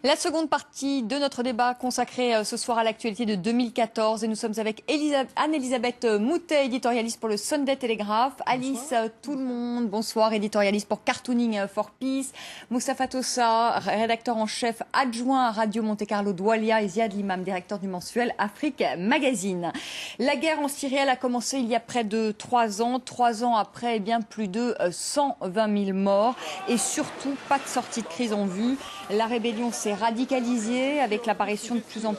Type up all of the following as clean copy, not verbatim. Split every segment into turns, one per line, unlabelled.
La seconde partie de notre débat consacrée ce soir à l'actualité de 2014 et nous sommes avec Anne-Elisabeth Moutet, éditorialiste pour le Sunday Telegraph, Alice Tout-le-Monde, bonsoir, éditorialiste pour Cartooning for Peace, Moustapha Tossa, rédacteur en chef adjoint à Radio Monte Carlo Doualia et Ziad Limam, directeur du mensuel Afrique Magazine. La guerre en Syrie elle a commencé il y a près de 3 ans. 3 ans après, bien plus de 120 000 morts et surtout pas de sortie de crise en vue. La rébellion s'est radicalisée avec l'apparition de plus en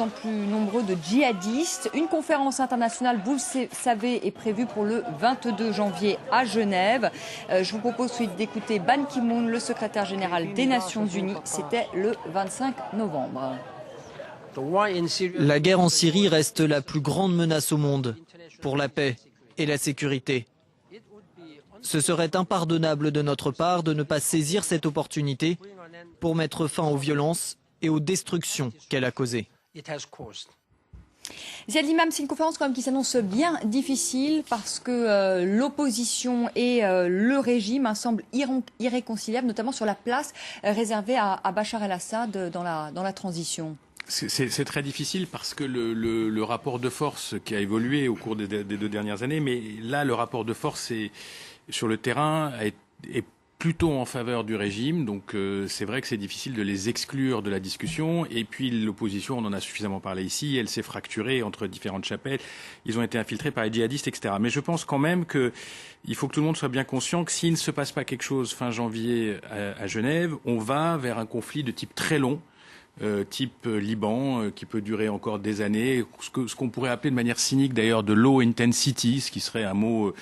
plus nombreux de djihadistes. Une conférence internationale, vous le savez, est prévue pour le 22 janvier à Genève. Je vous propose ensuite d'écouter Ban Ki-moon, le secrétaire général des Nations Unies. C'était le 25 novembre.
La guerre en Syrie reste la plus grande menace au monde pour la paix et la sécurité. Ce serait impardonnable de notre part de ne pas saisir cette opportunité pour mettre fin aux violences et aux destructions qu'elle a causées.
Ziad Limam, c'est une conférence quand même qui s'annonce bien difficile parce que l'opposition et le régime semblent irréconciliables, notamment sur la place réservée à Bachar el-Assad dans la transition.
C'est très difficile parce que le rapport de force qui a évolué au cours des 2 dernières années, mais là le rapport de force sur le terrain est plutôt en faveur du régime, donc c'est vrai que c'est difficile de les exclure de la discussion. Et puis l'opposition, on en a suffisamment parlé ici, elle s'est fracturée entre différentes chapelles, ils ont été infiltrés par les djihadistes, etc. Mais je pense quand même qu'il faut que tout le monde soit bien conscient que s'il ne se passe pas quelque chose fin janvier à Genève, on va vers un conflit de type très long, type Liban, qui peut durer encore des années, ce qu'on pourrait appeler de manière cynique d'ailleurs de low intensity, ce qui serait un mot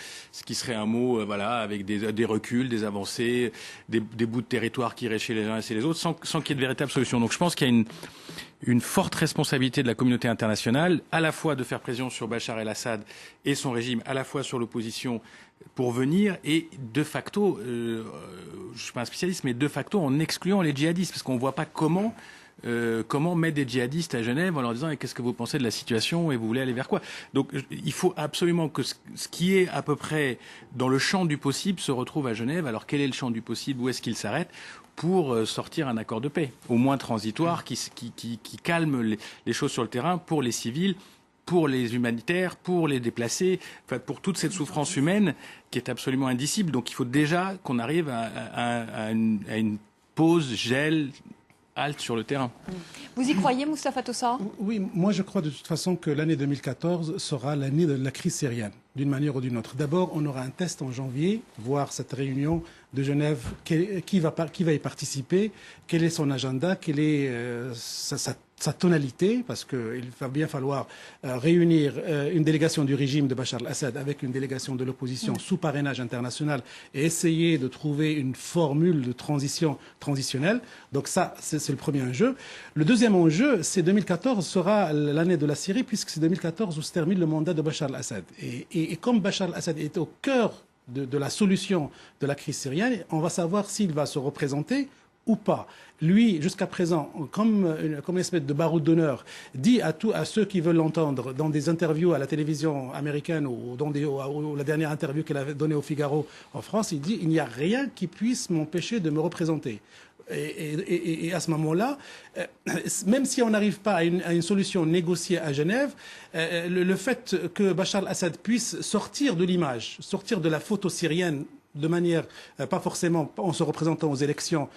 voilà, avec des reculs, des avancées, des bouts de territoire qui iraient chez les uns et chez les autres, sans qu'il y ait de véritable solution. Donc je pense qu'il y a une forte responsabilité de la communauté internationale, à la fois de faire pression sur Bachar el-Assad et son régime, à la fois sur l'opposition pour venir et de facto, je suis pas un spécialiste, mais de facto en excluant les djihadistes, parce qu'on voit pas comment mettre des djihadistes à Genève en leur disant qu'est-ce que vous pensez de la situation et vous voulez aller vers quoi. Donc il faut absolument que ce qui est à peu près dans le champ du possible se retrouve à Genève. Alors quel est le champ du possible, où est-ce qu'il s'arrête pour sortir un accord de paix, au moins transitoire, qui calme les choses sur le terrain pour les civils, pour les humanitaires, pour les déplacés, enfin pour toute cette souffrance humaine qui est absolument indicible. Donc il faut déjà qu'on arrive à une pause, gel, halte sur le terrain.
Vous y croyez, Moustapha Tossa ?
Oui, moi je crois de toute façon que l'année 2014 sera l'année de la crise syrienne, d'une manière ou d'une autre. D'abord, on aura un test en janvier, voir cette réunion de Genève, qui va y participer, quel est son agenda, quelle est sa tonalité, parce qu'il va bien falloir réunir une délégation du régime de Bachar el-Assad avec une délégation de l'opposition sous parrainage international et essayer de trouver une formule de transition transitionnelle. Donc ça, c'est le premier enjeu. Le deuxième enjeu, c'est 2014 sera l'année de la Syrie, puisque c'est 2014 où se termine le mandat de Bachar el-Assad. Et comme Bachar el-Assad est au cœur de la solution de la crise syrienne, on va savoir s'il va se représenter ou pas. Lui, jusqu'à présent, comme une espèce de baroud d'honneur, dit à ceux qui veulent l'entendre dans des interviews à la télévision américaine ou la dernière interview qu'il a donnée au Figaro en France, il dit « il n'y a rien qui puisse m'empêcher de me représenter ». Et à ce moment-là, même si on n'arrive pas à une solution négociée à Genève, le fait que Bachar el-Assad puisse sortir de l'image, sortir de la photo syrienne, de manière, pas forcément en se représentant aux élections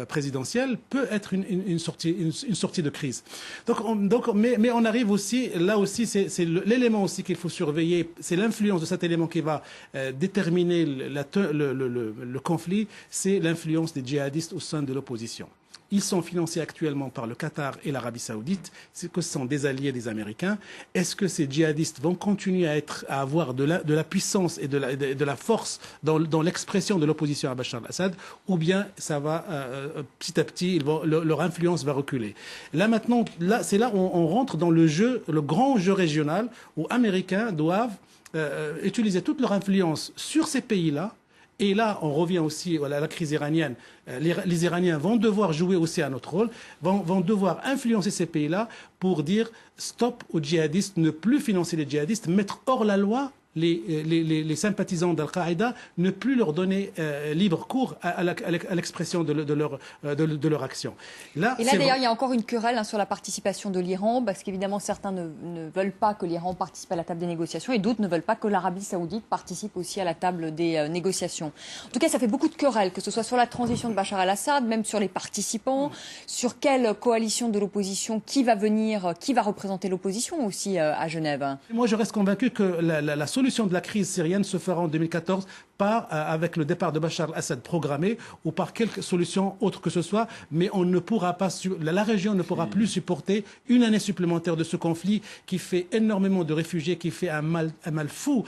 présidentielles, peut être une sortie de crise. Mais on arrive aussi, là aussi, c'est l'élément aussi qu'il faut surveiller, c'est l'influence de cet élément qui va déterminer le conflit, c'est l'influence des djihadistes au sein de l'opposition. Ils sont financés actuellement par le Qatar et l'Arabie Saoudite, que ce sont des alliés des Américains. Est-ce que ces djihadistes vont continuer à avoir de la puissance et de la force dans l'expression de l'opposition à Bachar el-Assad, ou bien ça va petit à petit, leur influence va reculer. Là maintenant, c'est là où on rentre dans le grand jeu régional où Américains doivent utiliser toute leur influence sur ces pays-là. Et là, on revient aussi à la crise iranienne. Les Iraniens vont devoir jouer aussi un autre rôle, vont devoir influencer ces pays-là pour dire stop aux djihadistes, ne plus financer les djihadistes, mettre hors la loi les sympathisants d'Al-Qaïda, ne plus leur donner libre cours à l'expression de leur action.
Et là, d'ailleurs, il y a encore une querelle sur la participation de l'Iran, parce qu'évidemment, certains ne veulent pas que l'Iran participe à la table des négociations, et d'autres ne veulent pas que l'Arabie saoudite participe aussi à la table des négociations. En tout cas, ça fait beaucoup de querelles, que ce soit sur la transition de Bachar el-Assad, même sur les participants, sur quelle coalition de l'opposition, qui va venir, qui va représenter l'opposition aussi à Genève.
Moi, je reste convaincu que la solution de la crise syrienne se fera en 2014 par avec le départ de Bachar el-Assad programmé ou par quelque solution autre que ce soit, mais on ne pourra pas, la région ne pourra plus supporter une année supplémentaire de ce conflit qui fait énormément de réfugiés, qui fait un mal fou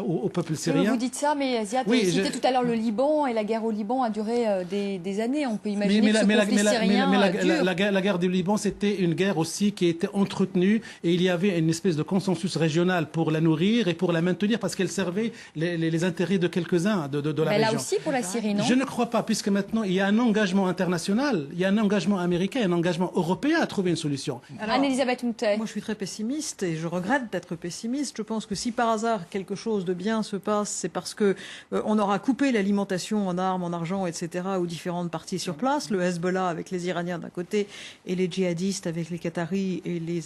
au peuple syrien.
Vous dites ça, mais Ziad, vous citez tout à l'heure le Liban, et la guerre au Liban a duré des années. On peut imaginer que ce conflit syrien dure.
La guerre du Liban, c'était une guerre aussi qui était entretenue, et il y avait une espèce de consensus régional pour la nourrir et pour la maintenir, parce qu'elle servait les intérêts de quelques-uns de la région.
Là aussi pour la Syrie, non?
Je ne crois pas, puisque maintenant il y a un engagement international, il y a un engagement américain, un engagement européen à trouver une solution.
Anne-Elisabeth Moutet.
Moi, je suis très pessimiste et je regrette d'être pessimiste. Je pense que si par hasard quelque chose de bien se passe, c'est parce que on aura coupé l'alimentation en armes, en argent, etc. aux différentes parties sur place. Le Hezbollah avec les Iraniens d'un côté et les djihadistes avec les Qataris et les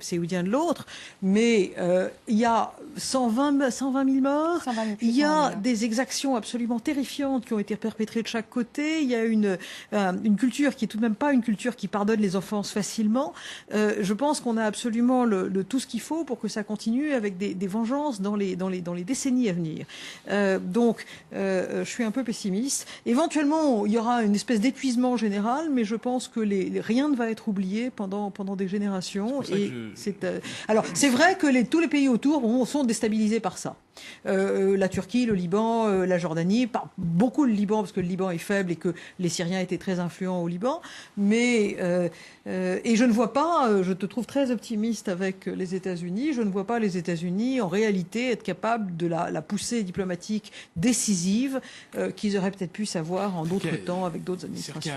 Saoudiens de l'autre. Mais il y a 120 000 morts. Il y a des exactions absolument terrifiantes qui ont été perpétrées de chaque côté. Il y a une culture qui est tout de même pas une culture qui pardonne les offenses facilement. Je pense qu'on a absolument tout ce qu'il faut pour que ça continue avec des vengeances dans les décennies à venir. Donc, je suis un peu pessimiste. Éventuellement, il y aura une espèce d'épuisement général, mais je pense que rien ne va être oublié pendant des générations. Alors, c'est vrai que tous les pays autour sont déstabilisés par ça. La Turquie, le Liban, la Jordanie, pas beaucoup le Liban parce que le Liban est faible et que les Syriens étaient très influents au Liban, mais et je ne vois pas, je te trouve très optimiste avec les États-Unis, je ne vois pas les États-Unis en réalité être capables de la poussée diplomatique décisive qu'ils auraient peut-être pu savoir en d'autres temps avec d'autres administrations.
Il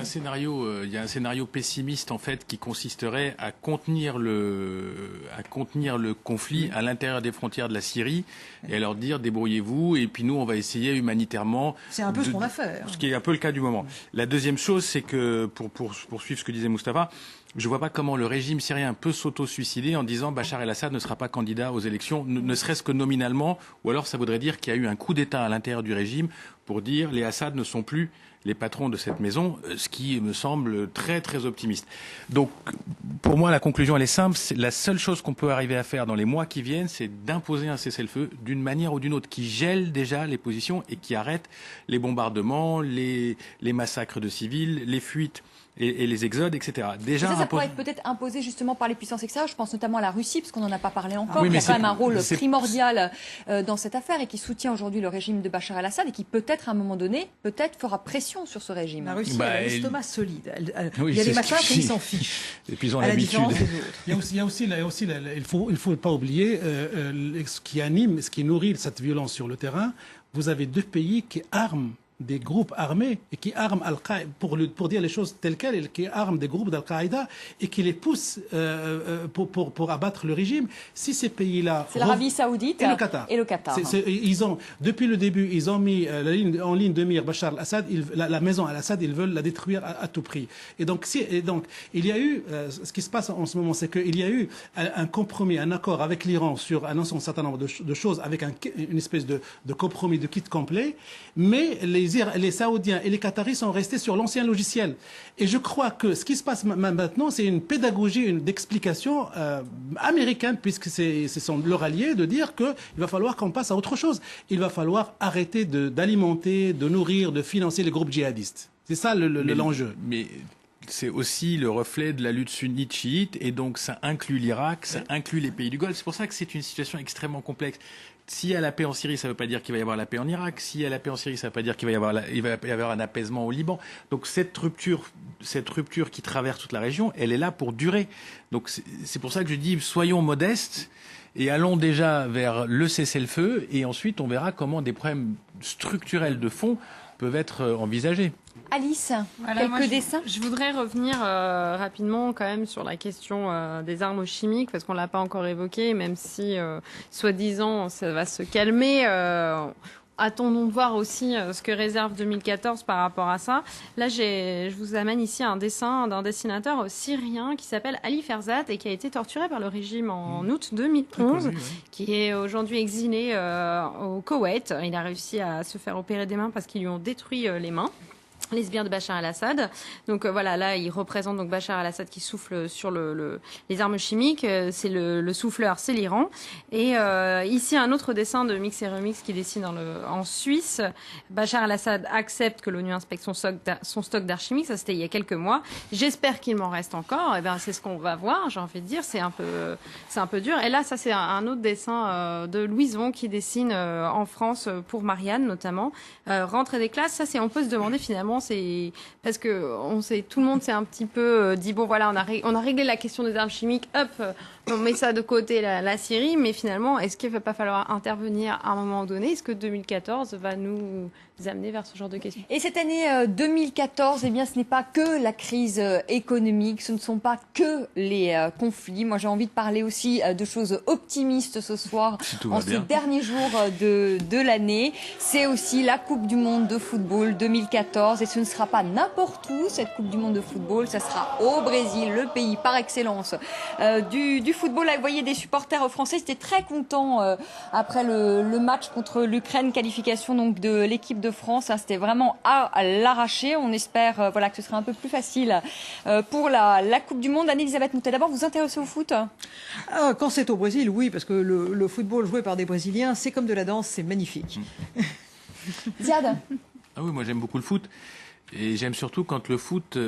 y a un scénario pessimiste en fait qui consisterait à contenir le conflit à l'intérieur des frontières de la Syrie et à leur dire débrouillez-vous et puis nous on va essayer humanitairement.
C'est un peu ce qu'on a fait.
Ce qui est un peu le cas du moment. La deuxième chose, c'est que pour suivre ce que disait Mustapha, je vois pas comment le régime syrien peut s'auto-suicider en disant Bachar el-Assad ne sera pas candidat aux élections, ne serait-ce que nominalement, ou alors ça voudrait dire qu'il y a eu un coup d'État à l'intérieur du régime pour dire les Assad ne sont plus les patrons de cette maison, ce qui me semble très très optimiste. Donc pour moi la conclusion elle est simple, la seule chose qu'on peut arriver à faire dans les mois qui viennent, c'est d'imposer un cessez-le-feu d'une manière ou d'une autre qui gèle déjà les positions et qui arrête les bombardements, les massacres de civils, les fuites et les exodes, etc. Déjà,
ça pourrait être peut-être imposé justement par les puissances extérieures. Je pense notamment à la Russie, parce qu'on n'en a pas parlé encore.
Oui,
qui a quand même un rôle primordial dans cette affaire et qui soutient aujourd'hui le régime de Bachar el-Assad et qui peut-être à un moment donné, fera pression sur ce régime.
La Russie a l'estomac solide. Il y a des massacres et ils s'en fichent.
Et puis ils ont
l'habitude.
Il y a aussi, il faut pas oublier ce qui anime, ce qui nourrit cette violence sur le terrain. Vous avez deux pays qui arment des groupes armés et qui arment Al-Qaïda, pour dire les choses telles quelles, qui arment des groupes d'Al-Qaïda et qui les poussent pour abattre le régime. Si ces pays-là...
C'est l'Arabie Saoudite
et le Qatar. Depuis le début, ils ont mis en ligne de mire Bachar al-Assad, la maison al-Assad, ils veulent la détruire à tout prix. Et donc, il y a eu, ce qui se passe en ce moment, c'est qu'il y a eu un compromis, un accord avec l'Iran sur un certain nombre de choses, avec une espèce de compromis de kit complet, mais les Saoudiens et les Qataris sont restés sur l'ancien logiciel. Et je crois que ce qui se passe maintenant, c'est une pédagogie, d'explication américaine, puisque c'est leur allié, de dire qu'il va falloir qu'on passe à autre chose. Il va falloir arrêter d'alimenter, de nourrir, de financer les groupes djihadistes. C'est ça l'enjeu.
Mais c'est aussi le reflet de la lutte sunnite-chiite, et donc ça inclut l'Irak, ça inclut les pays du Golfe. C'est pour ça que c'est une situation extrêmement complexe. S'il y a la paix en Syrie, ça ne veut pas dire qu'il va y avoir la paix en Irak. S'il y a la paix en Syrie, ça ne veut pas dire qu'il va y avoir un apaisement au Liban. Donc cette rupture qui traverse toute la région, elle est là pour durer. Donc c'est pour ça que je dis soyons modestes et allons déjà vers le cessez-le-feu, et ensuite on verra comment des problèmes structurels de fond peuvent être envisagés.
Alice,
voilà,
quelques dessins.
Je voudrais revenir rapidement quand même sur la question des armes chimiques, parce qu'on l'a pas encore évoqué, même si soi-disant ça va se calmer. Attendons de voir aussi ce que réserve 2014 par rapport à ça. Là, je vous amène ici un dessin d'un dessinateur syrien qui s'appelle Ali Ferzat et qui a été torturé par le régime en août 2011, qui est aujourd'hui exilé au Koweït. Il a réussi à se faire opérer des mains parce qu'ils lui ont détruit les mains. Les sbires de Bachar el-Assad. Donc voilà, là, il représente donc Bachar el-Assad qui souffle sur les armes chimiques. C'est le souffleur, c'est l'Iran. Et ici, un autre dessin de Mix et Remix qui dessine en Suisse. Bachar el-Assad accepte que l'ONU inspecte son stock d'armes chimiques. Ça, c'était il y a quelques mois. J'espère qu'il m'en reste encore. Et ben, c'est ce qu'on va voir. J'ai envie de dire, c'est un peu dur. Et là, ça, c'est un autre dessin de Louise Von qui dessine en France pour Marianne, notamment. Rentrée des classes. Ça, on peut se demander finalement, c'est parce que tout le monde s'est un petit peu dit bon voilà, on a réglé la question des armes chimiques, hop, on met ça de côté la Syrie, mais finalement est-ce qu'il va pas falloir intervenir à un moment donné? Est-ce que 2014 va nous amener vers ce genre de questions?
Et cette année 2014, eh bien, ce n'est pas que la crise économique, ce ne sont pas que les conflits. Moi, j'ai envie de parler aussi de choses optimistes ce soir, en ces derniers jours de l'année. C'est aussi la Coupe du Monde de football 2014, et ce ne sera pas n'importe où, cette Coupe du Monde de football, ça sera au Brésil, le pays par excellence du football. Là, vous voyez des supporters français, c'était très contents après le match contre l'Ukraine, qualification donc de l'équipe de France. C'était vraiment à l'arracher. On espère voilà, que ce sera un peu plus facile pour la Coupe du Monde. Anne-Elisabeth Moutet, d'abord, vous vous intéressez au foot?
Quand c'est au Brésil, oui, parce que le football joué par des Brésiliens, c'est comme de la danse, c'est magnifique.
Ziad?
Ah oui, moi j'aime beaucoup le foot. Et j'aime surtout quand le foot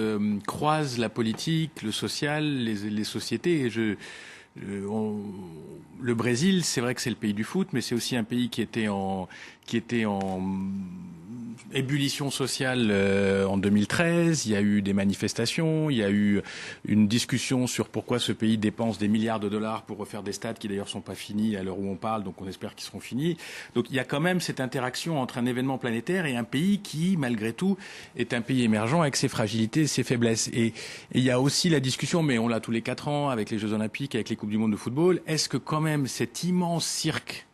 croise la politique, le social, les sociétés. Et le Brésil, c'est vrai que c'est le pays du foot, mais c'est aussi un pays qui était en ébullition sociale en 2013. Il y a eu des manifestations, il y a eu une discussion sur pourquoi ce pays dépense des milliards de dollars pour refaire des stades qui d'ailleurs sont pas finis à l'heure où on parle, donc on espère qu'ils seront finis. Donc il y a quand même cette interaction entre un événement planétaire et un pays qui, malgré tout, est un pays émergent avec ses fragilités, ses faiblesses. Et il y a aussi la discussion, mais on l'a tous les 4 ans avec les Jeux Olympiques, avec les Coupes du Monde de football, est-ce que quand même cet immense cirque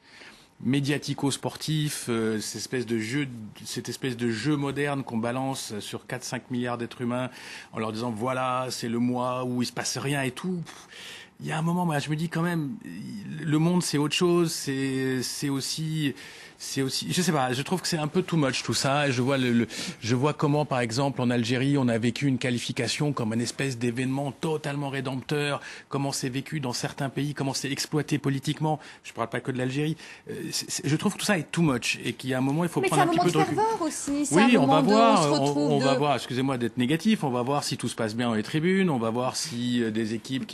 médiatico-sportif, cette espèce de jeu moderne qu'on balance sur 4-5 milliards d'êtres humains en leur disant voilà, c'est le mois où il se passe rien et tout. Il y a un moment, moi, je me dis quand même, le monde c'est autre chose, c'est aussi, je sais pas, je trouve que c'est un peu too much tout ça. Je vois comment, par exemple, en Algérie, on a vécu une qualification comme une espèce d'événement totalement rédempteur, comment c'est vécu dans certains pays, comment c'est exploité politiquement. Je parle pas que de l'Algérie. Je trouve que tout ça est too much et qu'il y a un moment, il faut prendre un petit peu de recul.
Mais c'est un moment de ferveur aussi.
Oui, on va voir, on va voir, excusez-moi d'être négatif, on va voir si tout se passe bien dans les tribunes, on va voir si des équipes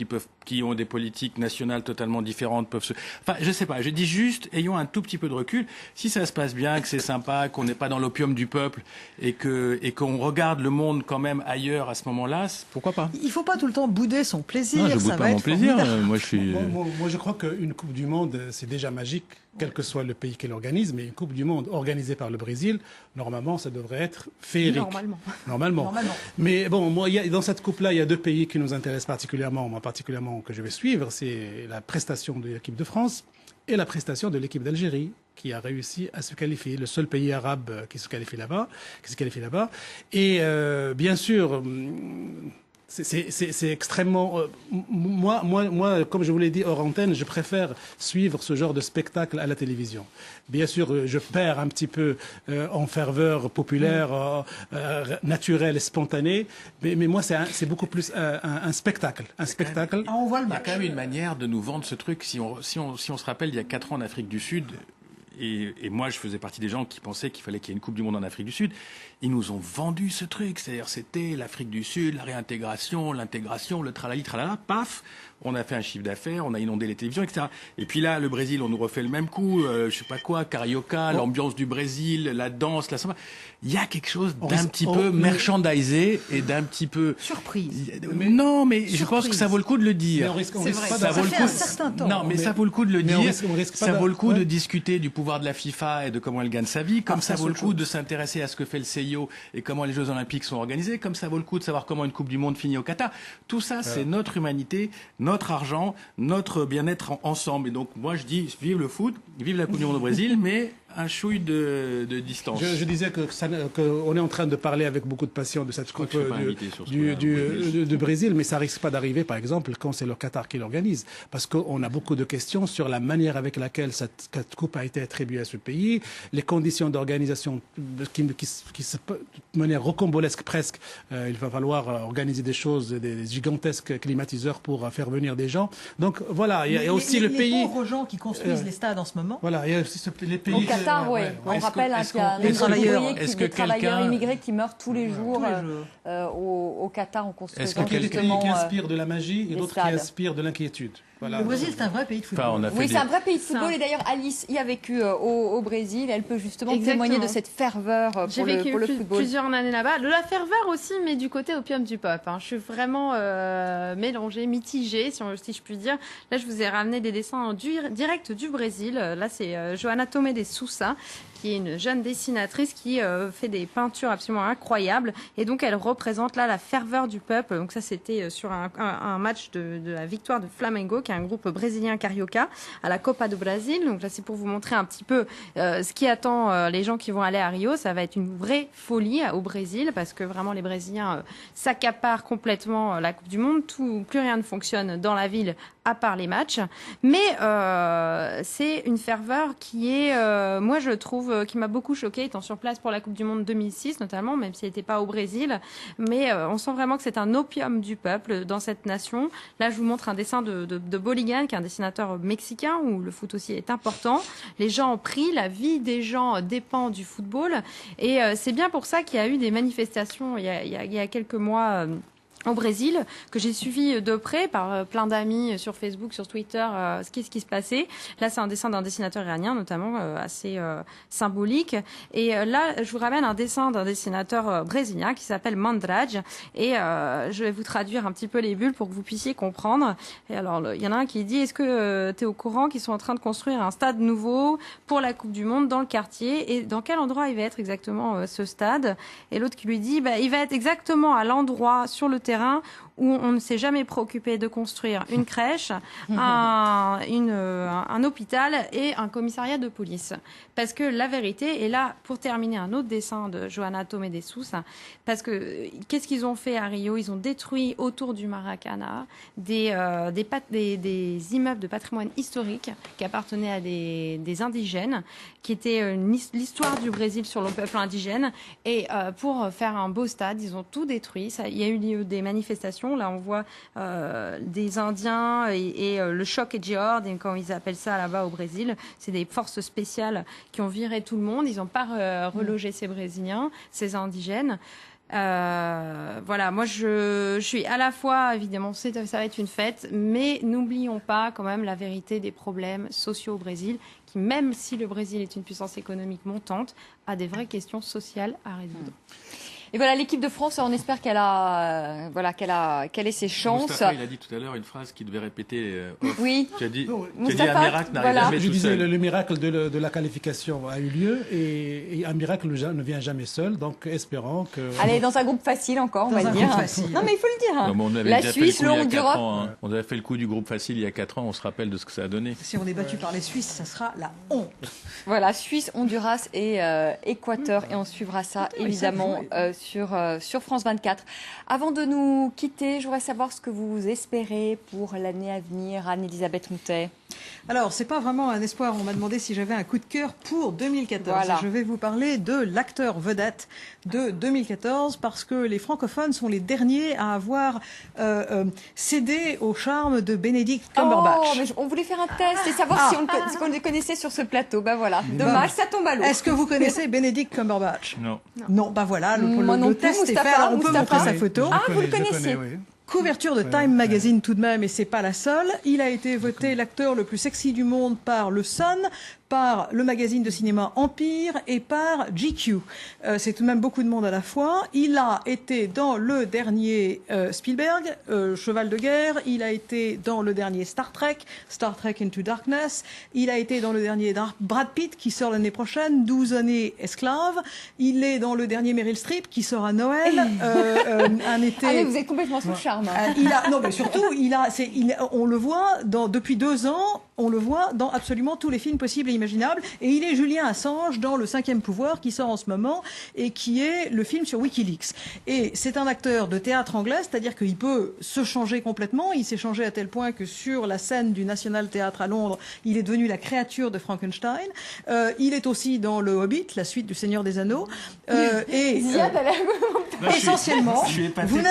qui ont des politiques nationales totalement différentes peuvent se... Enfin, je sais pas, je dis juste, ayons un tout petit peu de recul. Si ça se passe bien, que c'est sympa, qu'on n'est pas dans l'opium du peuple et qu'on regarde le monde quand même ailleurs à ce moment-là, pourquoi pas?
Il faut pas tout le temps bouder son plaisir.
Non, je boude pas mon plaisir. Moi,
je crois qu'une Coupe du Monde, c'est déjà magique, quel que soit le pays qui l'organise, mais une Coupe du Monde organisée par le Brésil, normalement, ça devrait être féerique. Normalement. Mais bon, moi, dans cette Coupe-là, il y a 2 pays qui nous intéressent particulièrement, que je vais suivre, c'est la prestation de l'équipe de France et la prestation de l'équipe d'Algérie, qui a réussi à se qualifier, le seul pays arabe qui se qualifie là-bas. Et bien sûr, c'est extrêmement... moi, comme je vous l'ai dit hors antenne, je préfère suivre ce genre de spectacle à la télévision. Bien sûr, je perds un petit peu en ferveur populaire, naturelle et spontanée, mais moi, c'est beaucoup plus un spectacle.
On voit le match.
Il y a quand même une manière de nous vendre ce truc. Si on se rappelle, il y a 4 ans en Afrique du Sud... Et moi, je faisais partie des gens qui pensaient qu'il fallait qu'il y ait une Coupe du Monde en Afrique du Sud. Ils nous ont vendu ce truc. C'est-à-dire, c'était l'Afrique du Sud, la réintégration, l'intégration, le tralali, tralala. Paf, on a fait un chiffre d'affaires, on a inondé les télévisions, etc. Et puis là, le Brésil, on nous refait le même coup, je sais pas quoi, carioca, l'ambiance du Brésil, la danse, la samba. Il y a quelque chose d'un petit peu merchandisé et d'un petit peu...
Surprise.
Non, mais je pense que ça vaut le coup de le dire.
C'est vrai, ça fait un certain temps.
Non, mais ça vaut le coup de le dire.
On risque pas
ça vaut le coup de discuter du pouvoir de la FIFA et de comment elle gagne sa vie, comme ça vaut le coup de s'intéresser à ce que fait le CIO et comment les Jeux Olympiques sont organisés, comme ça vaut le coup de savoir comment une Coupe du Monde finit au Qatar. Tout ça, c'est notre humanité, notre argent, notre bien-être ensemble. Et donc, moi, je dis, vive le foot, vive la Coupe du Monde au Brésil, mais un chouille de distance.
Je disais qu'on est en train de parler avec beaucoup de passion de cette Coupe du Brésil, mais ça risque pas d'arriver, par exemple, quand c'est le Qatar qui l'organise. Parce qu'on a beaucoup de questions sur la manière avec laquelle cette Coupe a été attribuée à ce pays, les conditions d'organisation qui se, de manière rocambolesque presque, il va falloir organiser des choses, des gigantesques climatiseurs pour faire venir des gens. Donc voilà, il y a aussi le pays...
Les pauvres gens qui construisent les stades en ce moment.
Voilà, il y a aussi les pays...
Qatar, oui. On rappelle qu'il y a des travailleurs immigrés qui meurent tous les jours au Qatar en construisant
justement... Est-ce qu'il y a des pays qui inspirent de la magie et d'autres qui inspirent de l'inquiétude?
Voilà. Le Brésil, c'est un vrai pays de football.
Oui, c'est un vrai pays de football. Et d'ailleurs, Alice y a vécu au Brésil. Elle peut justement témoigner de cette ferveur pour le football.
J'ai vécu plusieurs années là-bas. De la ferveur aussi, mais du côté opium du pop. Je suis vraiment mélangée, mitigée, si je puis dire. Là, je vous ai ramené des dessins directs du Brésil. Là, c'est Joana Tomé de Sousa, qui est une jeune dessinatrice qui fait des peintures absolument incroyables. Et donc, elle représente là la ferveur du peuple. Donc ça, c'était sur un match de la victoire de Flamengo, qui est un groupe brésilien carioca, à la Copa do Brasil. Donc là, c'est pour vous montrer un petit peu ce qui attend les gens qui vont aller à Rio. Ça va être une vraie folie au Brésil, parce que vraiment, les Brésiliens s'accaparent complètement la Coupe du Monde. Plus rien ne fonctionne dans la ville, à part les matchs. Mais c'est une ferveur qui est, moi je trouve, qui m'a beaucoup choquée, étant sur place pour la Coupe du Monde 2006 notamment, même si elle n'était pas au Brésil. Mais on sent vraiment que c'est un opium du peuple dans cette nation. Là, je vous montre un dessin de Boligan, qui est un dessinateur mexicain, où le foot aussi est important. Les gens prient, la vie des gens dépend du football. Et c'est bien pour ça qu'il y a eu des manifestations il y a quelques mois au Brésil, que j'ai suivi de près par plein d'amis sur Facebook, sur Twitter, ce qui se passait. Là, c'est un dessin d'un dessinateur iranien, notamment, assez symbolique. Et là, je vous ramène un dessin d'un dessinateur brésilien qui s'appelle Mandrade. Et je vais vous traduire un petit peu les bulles pour que vous puissiez comprendre. Et alors, il y en a un qui dit, est-ce que tu es au courant qu'ils sont en train de construire un stade nouveau pour la Coupe du Monde dans le quartier? Et dans quel endroit il va être exactement ce stade? Et l'autre qui lui dit, il va être exactement à l'endroit sur le terrain où on ne s'est jamais préoccupé de construire une crèche, un hôpital et un commissariat de police. Parce que la vérité, et là, pour terminer, un autre dessin de Joana Tomé de Sousa, parce que qu'est-ce qu'ils ont fait à Rio? Ils ont détruit autour du Maracana des immeubles de patrimoine historique qui appartenaient à des indigènes, qui étaient l'histoire du Brésil sur le peuple indigène. Et pour faire un beau stade, ils ont tout détruit. Il y a eu lieu des manifestations. Là, on voit des Indiens et le choc et Geord, comme ils appellent ça là-bas au Brésil. C'est des forces spéciales qui ont viré tout le monde. Ils n'ont pas relogé ces Brésiliens, ces indigènes. Voilà, moi je suis à la fois, évidemment, ça va être une fête, mais n'oublions pas quand même la vérité des problèmes sociaux au Brésil, qui, même si le Brésil est une puissance économique montante, a des vraies questions sociales à résoudre.
Et voilà, l'équipe de France, on espère qu'elle ait ses chances.
Moustapha, il a dit tout à l'heure une phrase qu'il devait répéter.
Oui.
Tu as dit un miracle n'arrive jamais tout seul.
Je disais, le miracle de la qualification a eu lieu et un miracle ne vient jamais seul. Donc, espérons que...
Allez, dans un groupe facile encore, on va dire. Non, mais il faut le dire.
Non,
la Suisse, le Honduras.
On avait fait le coup du groupe facile il y a 4 ans. On se rappelle de ce que ça a donné.
Si on est battu par les Suisses, ça sera la honte.
Voilà, Suisse, Honduras et Équateur. Et on suivra ça, évidemment, sur France 24. Avant de nous quitter, je voudrais savoir ce que vous espérez pour l'année à venir, Anne-Elisabeth Moutet.
Alors, c'est pas vraiment un espoir. On m'a demandé si j'avais un coup de cœur pour 2014.
Voilà.
Je vais vous parler de l'acteur vedette de 2014 parce que les francophones sont les derniers à avoir cédé au charme de Benedict Cumberbatch.
Oh, mais on voulait faire un test et savoir si on le connaissait sur ce plateau. Ben voilà, dommage, ça tombe à l'eau.
Est-ce que vous connaissez Benedict Cumberbatch?
Non.
Non, ben voilà, le test est fait. Alors, on peut montrer sa photo.
Ah, vous le connaissez?
couverture de Time Magazine tout de même, et c'est pas la seule. Il a été voté l'acteur le plus sexy du monde par le Sun, par le magazine de cinéma Empire et par GQ. C'est tout de même beaucoup de monde à la fois. Il a été dans le dernier Spielberg, Cheval de guerre. Il a été dans le dernier Star Trek Into Darkness. Il a été dans le dernier Brad Pitt qui sort l'année prochaine, 12 années esclave. Il est dans le dernier Meryl Streep qui sort à Noël, un été.
Ah mais vous êtes complètement sous le charme.
Non mais surtout, on le voit depuis 2 ans. On le voit dans absolument tous les films possibles et imaginables. Et il est Julien Assange dans Le 5e pouvoir qui sort en ce moment et qui est le film sur Wikileaks. Et c'est un acteur de théâtre anglais, c'est-à-dire qu'il peut se changer complètement. Il s'est changé à tel point que sur la scène du National Theatre à Londres, il est devenu la créature de Frankenstein. Il est aussi dans Le Hobbit, la suite du Seigneur des Anneaux. Essentiellement, vous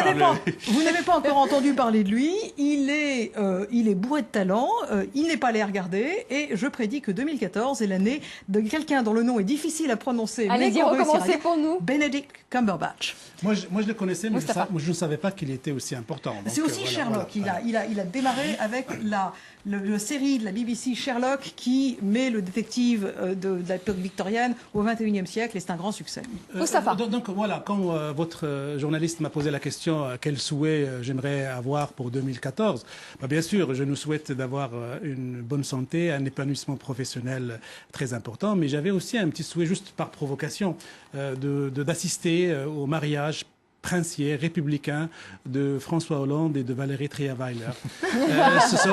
n'avez pas encore entendu parler de lui. Il est bourré de talent. Il n'est pas allé regarder, et je prédis que 2014 est l'année de quelqu'un dont le nom est difficile à prononcer.
Allez-y, recommencez pour nous.
Benedict Cumberbatch.
Moi, je le connaissais, mais je ne savais pas qu'il était aussi important.
C'est aussi Sherlock. Il a démarré avec la série de la BBC Sherlock qui met le détective de l'époque victorienne au XXIe siècle, et c'est un grand succès.
Moustapha.
Donc voilà, quand votre journaliste m'a posé la question quel souhait j'aimerais avoir pour 2014, bien sûr, je nous souhaite d'avoir une bonne santé, un épanouissement professionnel très important, mais j'avais aussi un petit souhait, juste par provocation, d'assister au mariage princier républicain de François Hollande et de Valérie Trierweiler.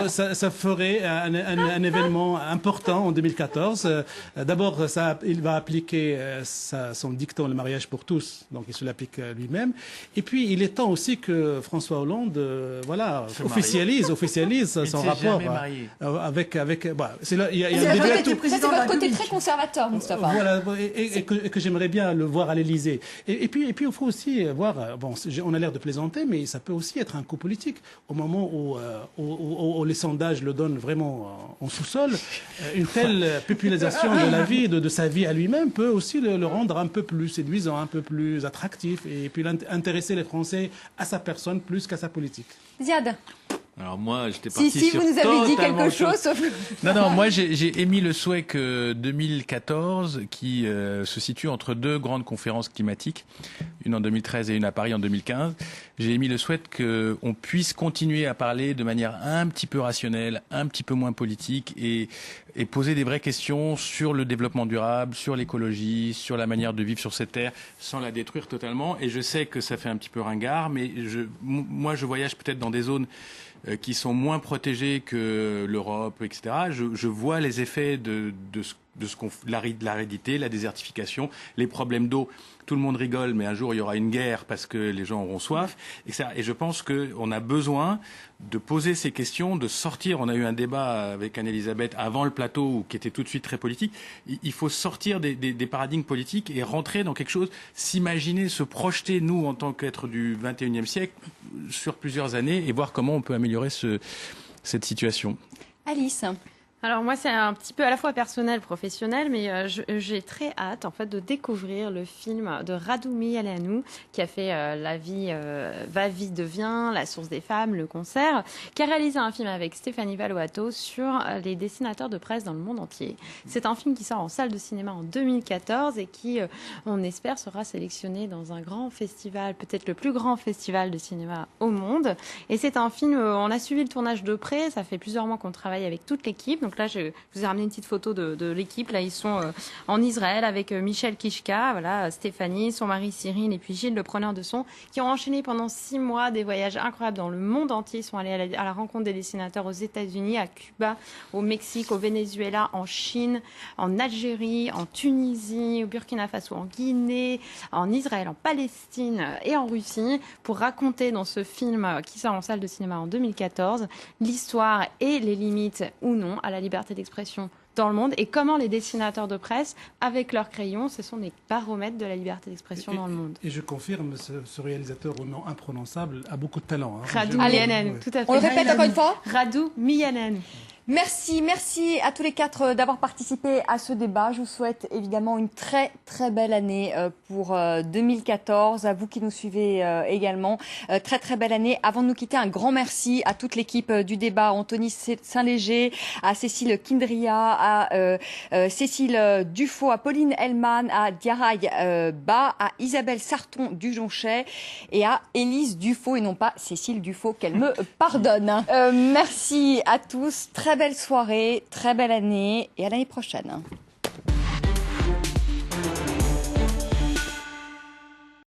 Ça ferait un événement important en 2014. D'abord, il va appliquer son dicton, le mariage pour tous, donc il se l'applique lui-même. Et puis, il est temps aussi que François Hollande officialise son rapport avec. Il y a
c'est votre côté très conservateur, Moustapha.
Voilà, et que j'aimerais bien le voir à l'Élysée. Et puis, il faut aussi voir. On a l'air de plaisanter, mais ça peut aussi être un coup politique. Au moment où les sondages le donnent vraiment en sous-sol, une telle popularisation de la vie, de sa vie à lui-même, peut aussi le rendre un peu plus séduisant, un peu plus attractif, et puis intéresser les Français à sa personne plus qu'à sa politique.
Ziad.
Alors moi, j'étais parti
si
sur
vous nous avez dit quelque
chose.
Sauf...
Non, moi j'ai émis le souhait que 2014, qui se situe entre 2 grandes conférences climatiques, une en 2013 et une à Paris en 2015, j'ai émis le souhait qu'on puisse continuer à parler de manière un petit peu rationnelle, un petit peu moins politique, et poser des vraies questions sur le développement durable, sur l'écologie, sur la manière de vivre sur cette terre, sans la détruire totalement. Et je sais que ça fait un petit peu ringard, mais moi je voyage peut-être dans des zones qui sont moins protégées que l'Europe, etc. Je vois les effets de l'aridité, la désertification, les problèmes d'eau. Tout le monde rigole, mais un jour il y aura une guerre parce que les gens auront soif. Et je pense qu'on a besoin de poser ces questions, de sortir. On a eu un débat avec Anne-Elisabeth avant le plateau qui était tout de suite très politique. Il faut sortir des paradigmes politiques et rentrer dans quelque chose, s'imaginer, se projeter, nous, en tant qu'êtres du XXIe siècle, sur plusieurs années, et voir comment on peut améliorer cette situation.
Alice.
Alors moi, c'est un petit peu à la fois personnel, professionnel, mais j'ai très hâte en fait de découvrir le film de Radu Mihailanu qui a fait La vie va vite devient, La source des femmes, Le concert, qui a réalisé un film avec Stéphanie Valuato sur les dessinateurs de presse dans le monde entier. C'est un film qui sort en salle de cinéma en 2014 et qui, on espère, sera sélectionné dans un grand festival, peut-être le plus grand festival de cinéma au monde. Et c'est un film, on a suivi le tournage de près, ça fait plusieurs mois qu'on travaille avec toute l'équipe. Donc là, je vous ai ramené une petite photo de l'équipe. Là, ils sont en Israël avec Michel Kishka, voilà, Stéphanie, son mari Cyril et puis Gilles, le preneur de son, qui ont enchaîné pendant 6 mois des voyages incroyables dans le monde entier. Ils sont allés à la rencontre des dessinateurs aux États-Unis, à Cuba, au Mexique, au Venezuela, en Chine, en Algérie, en Tunisie, au Burkina Faso, en Guinée, en Israël, en Palestine et en Russie pour raconter dans ce film qui sort en salle de cinéma en 2014 l'histoire et les limites ou non à la liberté d'expression dans le monde et comment les dessinateurs de presse, avec leurs crayons, ce sont des baromètres de la liberté d'expression dans le monde.
Et je confirme, ce réalisateur au nom imprononçable a beaucoup de talent.
Radu Mihailanu, tout à fait.
On le répète encore une fois.
Radu Mihailanu.
Merci à tous les quatre d'avoir participé à ce débat. Je vous souhaite évidemment une très belle année pour 2014. À vous qui nous suivez également, très belle année. Avant de nous quitter, un grand merci à toute l'équipe du débat, à Anthony Saint-Léger, à Cécile Kindria, à Cécile Dufaux, à Pauline Hellman, à Diaraï Ba, à Isabelle Sarton du Jonchet et à Élise Dufaux et non pas Cécile Dufaux, qu'elle me pardonne. Merci à tous. Très belle soirée, très belle année et à l'année prochaine.